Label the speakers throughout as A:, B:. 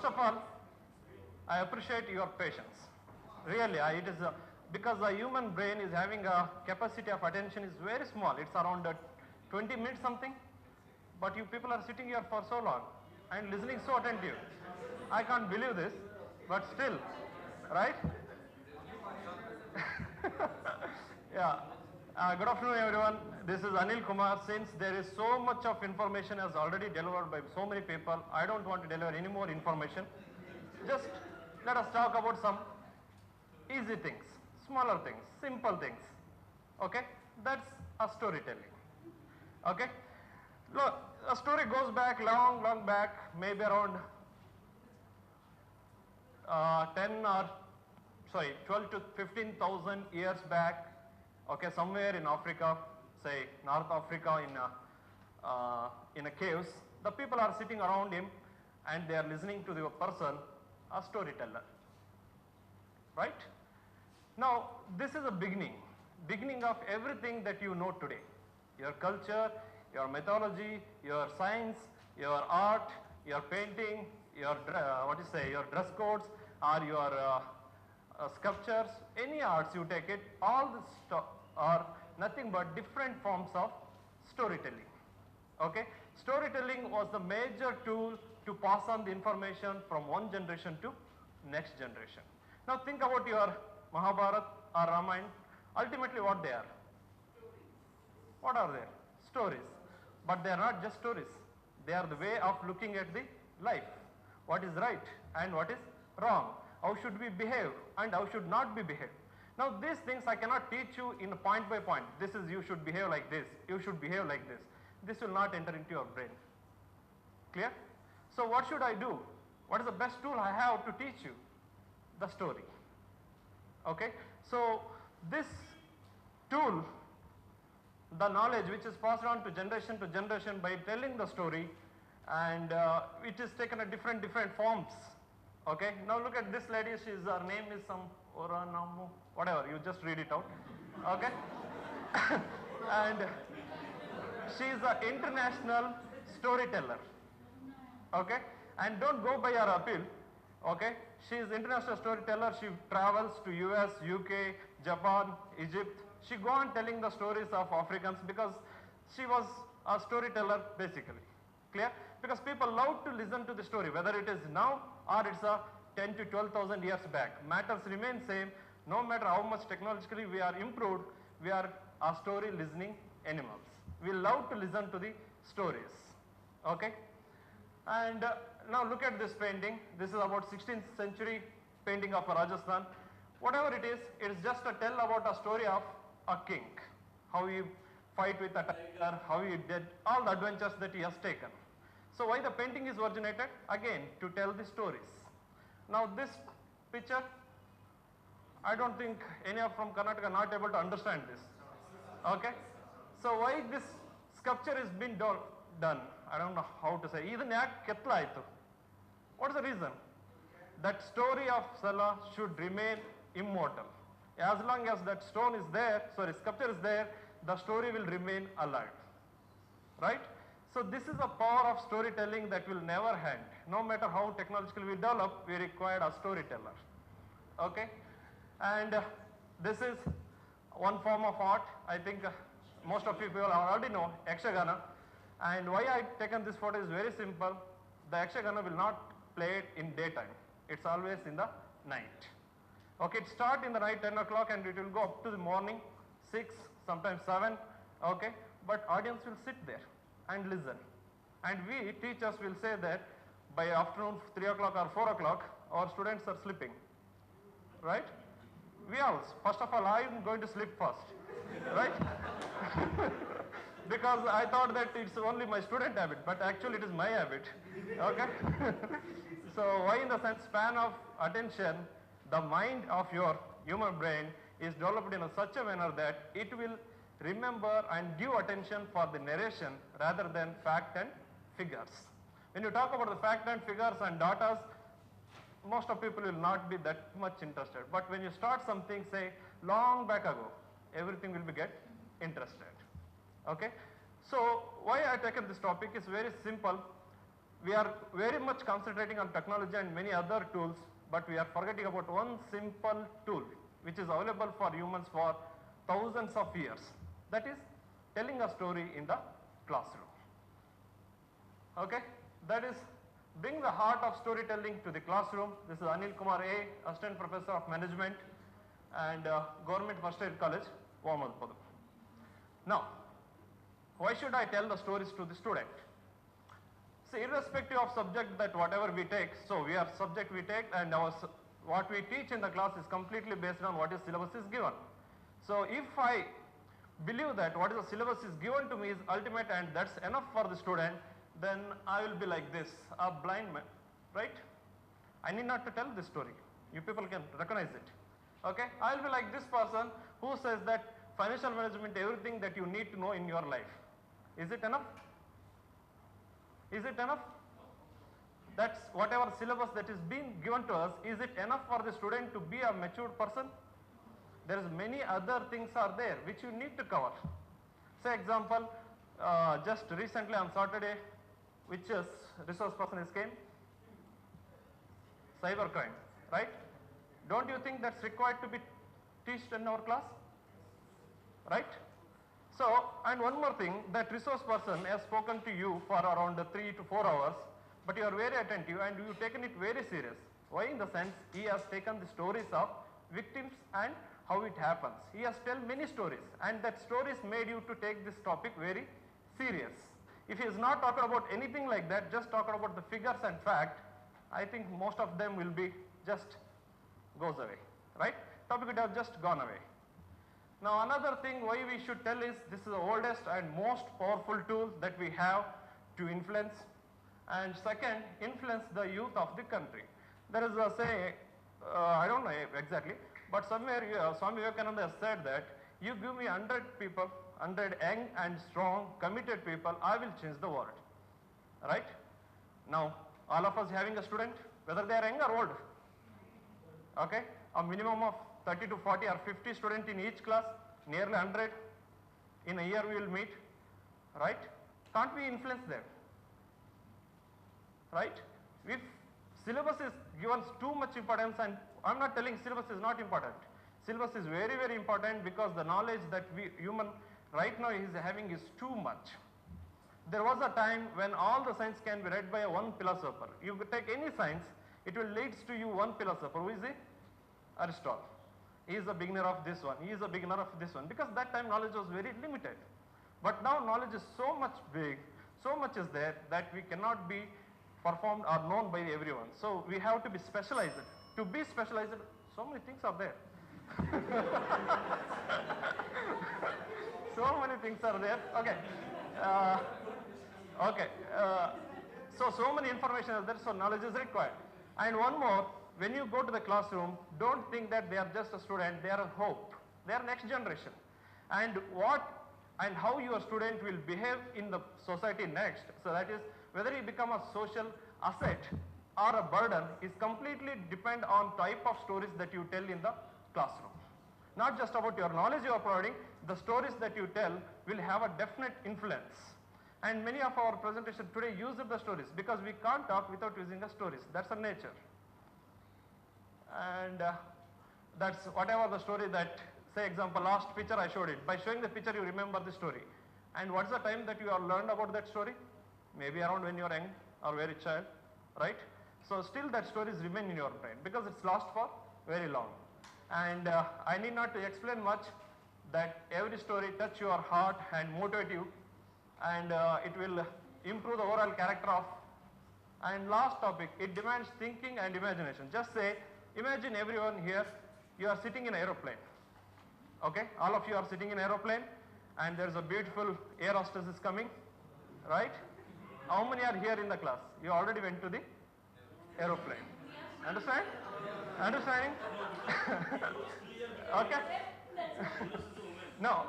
A: First of all, I appreciate your patience. Really, it is because the human brain is having a capacity of attention is very small. It's around 20 minutes something. But you people are sitting here for so long and listening so attentive. I can't believe this, but still, right? Yeah. Good afternoon, everyone. This is Anil Kumar. Since there is so much of information as already delivered by so many people, I don't want to deliver any more information. Just let us talk about some easy things, smaller things, simple things. Okay? That's a storytelling. Okay? Look, a story goes back long back, maybe around 12 to 15,000 years back. Okay, somewhere in Africa, say North Africa, in a caves, the people are sitting around him and they are listening to the person, a storyteller. Right? Now, this is a beginning of everything that you know today. Your culture, your mythology, your science, your art, your painting, your your dress codes, or your sculptures, any arts you take it, all this stuff are nothing but different forms of storytelling. Okay? Storytelling was the major tool to pass on the information from one generation to next generation. Now think about your Mahabharata or Ramayana. Ultimately what they are? What are they? Stories. But they are not just stories. They are the way of looking at the life. What is right and what is wrong. How should we behave and how should not be behaved. Now these things I cannot teach you in point by point. This is you should behave like this. You should behave like this. This will not enter into your brain. Clear? So what should I do? What is the best tool I have to teach you? The story. Okay? So this tool, the knowledge which is passed on to generation by telling the story, and it is taken a different forms. Okay? Now look at this lady. Her name is some Oranamu, whatever. You just read it out. Okay? And she is an international storyteller. Okay? And don't go by her appeal. Okay? She is international storyteller. She travels to US, UK, Japan, Egypt. She go on telling the stories of Africans because she was a storyteller basically. Clear? Because people love to listen to the story, whether it is now or it's a 10 to 12,000 years back. Matters remain same. No matter how much technologically we are improved, we are a story listening animals. We love to listen to the stories. Okay? And now look at this painting. This is about 16th century painting of Rajasthan. Whatever it is just a tell about a story of a king. How he fight with a tiger, how he did all the adventures that he has taken. So why the painting is originated? Again, to tell the stories. Now this picture, I don't think any of from Karnataka are not able to understand this. Okay? So why this sculpture is being done? I don't know how to say. Even ketla aitu. What is the reason? That story of Sala should remain immortal. As long as that stone is there, sculpture is there, the story will remain alive. Right? So this is a power of storytelling that will never end. No matter how technologically we develop, we require a storyteller. Okay? And this is one form of art. I think most of you people already know, Yakshagana. And why I taken this photo is very simple. The Yakshagana will not play it in daytime. It's always in the night. Okay, it starts in the night 10 o'clock and it will go up to the morning 6, sometimes 7. Okay, but audience will sit there and listen. And we teachers will say that by afternoon 3 o'clock or 4 o'clock, our students are sleeping. Right? We all, first of all, I am going to sleep first. Right? Because I thought that it's only my student habit, but actually it is my habit. Okay? So why in the sense span of attention, the mind of your human brain is developed in such a manner that it will remember and give attention for the narration rather than fact and figures. When you talk about the fact and figures and data, most of people will not be that much interested. But when you start something, say, long back ago, everything will be get interested. Okay? So why I taken this topic is very simple. we are very much concentrating on technology and many other tools, but we are forgetting about one simple tool which is available for humans for thousands of years. That is telling a story in the classroom. Okay, that is bring the heart of storytelling to the classroom. This is Anil Kumar A, Assistant Professor of Management and Government First Aid College, Vamadpadu. Now, why should I tell the stories to the student? So irrespective of subject that whatever we take, so we are subject we take and what we teach in the class is completely based on what is syllabus is given. So if I believe that what is the syllabus is given to me is ultimate and that's enough for the student, then I will be like this, a blind man, right? I need not to tell this story. You people can recognize it. Okay? I will be like this person who says that financial management, everything that you need to know in your life. Is it enough? Is it enough? That's whatever syllabus that is being given to us, is it enough for the student to be a matured person? There is many other things are there which you need to cover. Say example, just recently on Saturday, which is resource person is came? Cybercrime, right? Don't you think that's required to be taught in our class? Right? So, and one more thing, that resource person has spoken to you for around 3 to 4 hours, but you are very attentive and you have taken it very serious. Why? In the sense, he has taken the stories of victims and how it happens. He has told many stories and that stories made you to take this topic very serious. If he is not talking about anything like that, just talking about the figures and fact, I think most of them will be just goes away, right? Topic would have just gone away. Now another thing why we should tell is this is the oldest and most powerful tool that we have to influence, and second, influence the youth of the country. There is a say, I don't know exactly, but somewhere Swami Vivekananda has said that you give me 100 people, 100 young and strong committed people, I will change the world, right? Now all of us having a student, whether they are young or old, okay, a minimum of 30 to 40 or 50 students in each class, nearly 100 in a year we will meet, right? Can't we influence them, right? If syllabus is given too much importance, and I'm not telling syllabus is not important, syllabus is very very important because the knowledge that we human right now is having is too much. There was a time when all the science can be read by one philosopher. You take any science, it will leads to you one philosopher. Who is he? Aristotle. He is a beginner of this one, he is a beginner of this one, because that time knowledge was very limited. But now knowledge is so much big, so much is there that we cannot be performed or known by everyone. So we have to be specialized. To be specialized, so many things are there. So many things are there. Okay. So many information is there, so knowledge is required. And one more, when you go to the classroom, don't think that they are just a student, they are a hope. They are next generation. And what and how your student will behave in the society next, so that is whether he become a social asset or a burden is completely depend on type of stories that you tell in the classroom. Not just about your knowledge you are providing, the stories that you tell will have a definite influence. And many of our presentation today use the stories because we can't talk without using the stories. That's a nature. And that's whatever the story that, say example, last picture I showed it. By showing the picture you remember the story. And what's the time that you have learned about that story? Maybe around when you are young or very child, right? So still that stories remain in your brain because it's lost for very long. And I need not to explain much that every story touch your heart and motivate you, and it will improve the overall character of. And last topic, it demands thinking and imagination. Just say, imagine everyone here, you are sitting in an aeroplane. Okay, all of you are sitting in an aeroplane and there is a beautiful air hostess is coming, right? How many are here in the class? You already went to the aeroplane. Understand? Understanding? Okay? No,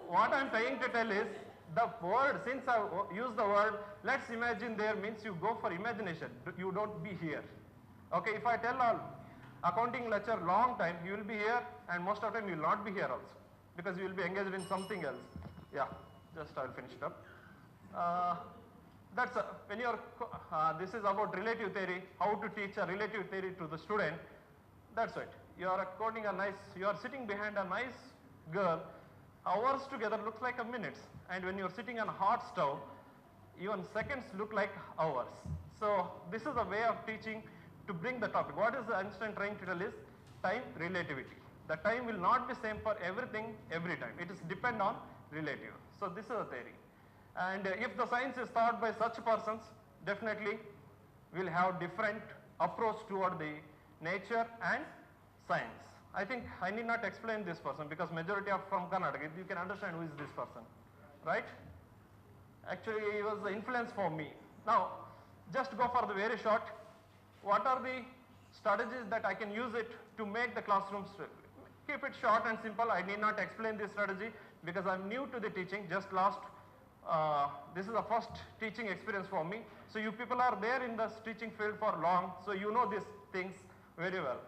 A: what I am trying to tell is, the word, since I use the word, let's imagine there means you go for imagination, you don't be here. Okay, if I tell a accounting lecture long time, you will be here and most of the time you will not be here also, because you will be engaged in something else. Yeah, just I will finish it up. That's when you're, this is about relative theory, how to teach a relative theory to the student. That's it. You are quoting a nice, you are sitting behind a nice girl, hours together looks like a minutes. And when you're sitting on a hot stove, even seconds look like hours. So this is a way of teaching to bring the topic. What is Einstein trying to tell is time relativity. The time will not be same for everything every time. It is depend on relative. So this is a theory. And if the science is taught by such persons, definitely we'll have different approach toward the nature and science. I think I need not explain this person because majority of from Karnataka, you can understand who is this person, right? Actually, he was the influence for me. Now, just go for the very short. What are the strategies that I can use it to make the classrooms? Keep it short and simple. I need not explain this strategy because I'm new to the teaching. Just last, this is the first teaching experience for me. So you people are there in the teaching field for long, so you know these things very well.